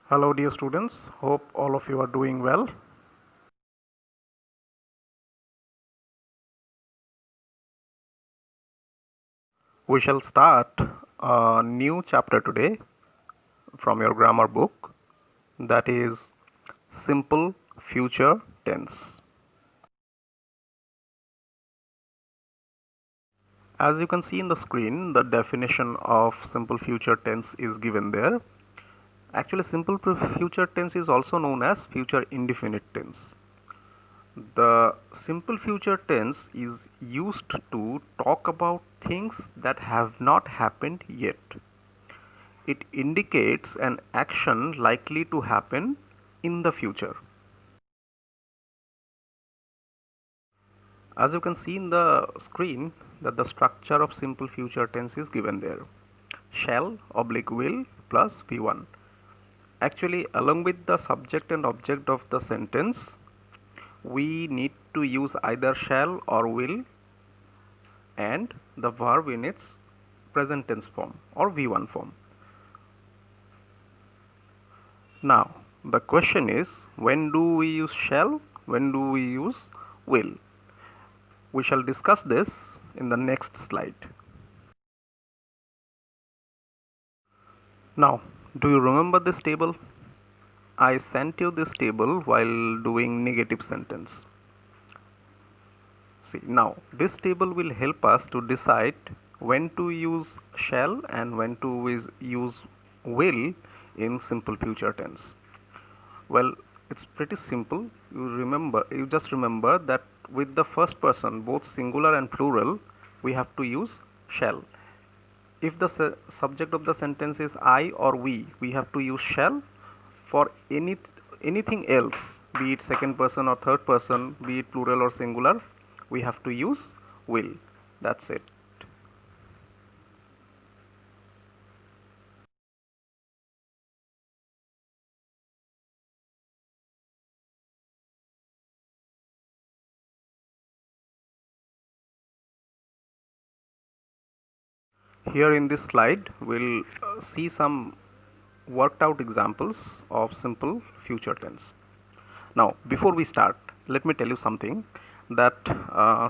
Hello dear students, hope all of you are doing well. We shall start a new chapter today from your grammar book, that is simple future tense. As you can see in the screen, the definition of simple future tense is given there. Actually, simple future tense is also known as future indefinite tense. The simple future tense is used to talk about things that have not happened yet. It indicates an action likely to happen in the future. As you can see in the screen, that the structure of simple future tense is given there. Shall oblique will plus V1. Actually, along with the subject and object of the sentence, we need to use either shall or will and the verb in its present tense form or V1 form. Now, the question is, when do we use shall? When do we use will? We shall discuss this in the next slide. Now, do you remember this table? I sent you this table while doing negative sentence. See, now this table will help us to decide when to use shall and when to use will in simple future tense. Well, it's pretty simple. You just remember that with the first person, both singular and plural, we have to use shall. If the subject of the sentence is I or we have to use shall. For anything else, be it second person or third person, be it plural or singular, we have to use will. That's it. Here in this slide, we'll see some worked out examples of simple future tense. Now, before we start, let me tell you something, that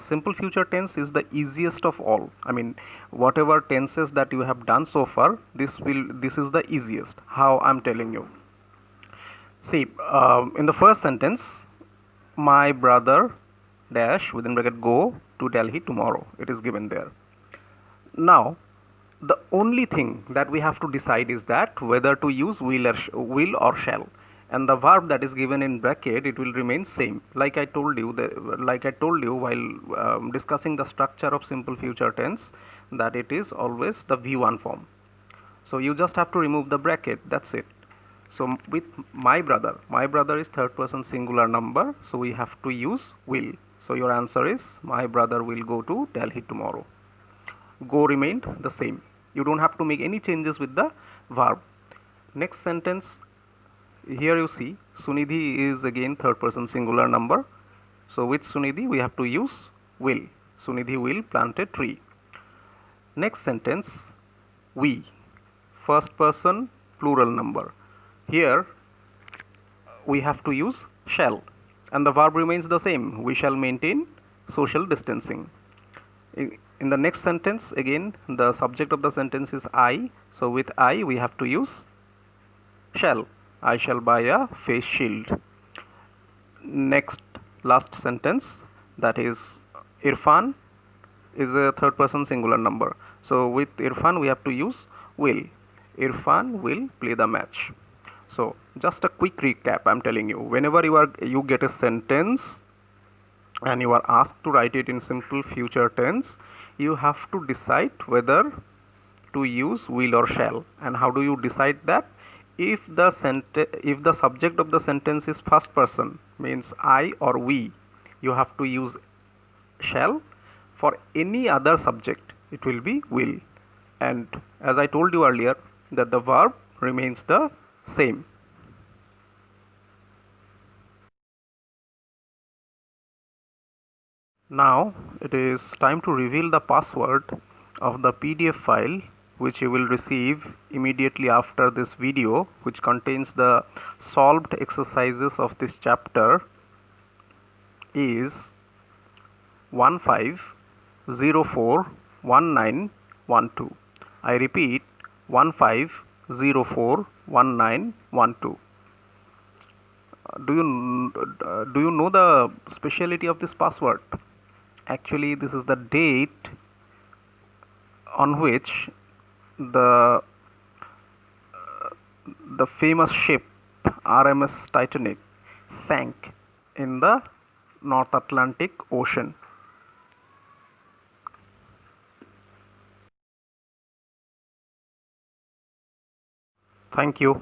simple future tense is the easiest of all. I mean, whatever tenses that you have done so far, this is the easiest. How I'm telling you. See, in the first sentence, my brother dash within bracket go to Delhi tomorrow. It is given there. Now, the only thing that we have to decide is that whether to use will or shall, and the verb that is given in bracket, it will remain same. Like I told you while discussing the structure of simple future tense, that it is always the V1 form. So you just have to remove the bracket. That's it. So with my brother is third person singular number, so we have to use will. So your answer is my brother will go to Delhi tomorrow. Go remained the same. You don't have to make any changes with the verb. Next sentence, here you see Sunidhi is again third person singular number. So with Sunidhi we have to use will. Sunidhi will plant a tree. Next sentence, we, first person plural number. Here we have to use shall, and the verb remains the same. We shall maintain social distancing. In the next sentence, again the subject of the sentence is I, so with I we have to use shall. I shall buy a face shield. Next, last sentence, that is Irfan is a third person singular number, so with Irfan we have to use will. Irfan will play the match. So just a quick recap, I'm telling you, whenever you get a sentence and you are asked to write it in simple future tense, you have to decide whether to use will or shall. And how do you decide that? If the subject of the sentence is first person, means I or we, you have to use shall. For any other subject, it will be will. And as I told you earlier, that the verb remains the same. Now it is time to reveal the password of the PDF file which you will receive immediately after this video, which contains the solved exercises of this chapter, is 15041912. I repeat, 15041912. Do you know the speciality of this password? Actually, this is the date on which the famous ship RMS Titanic sank in the North Atlantic Ocean. Thank you.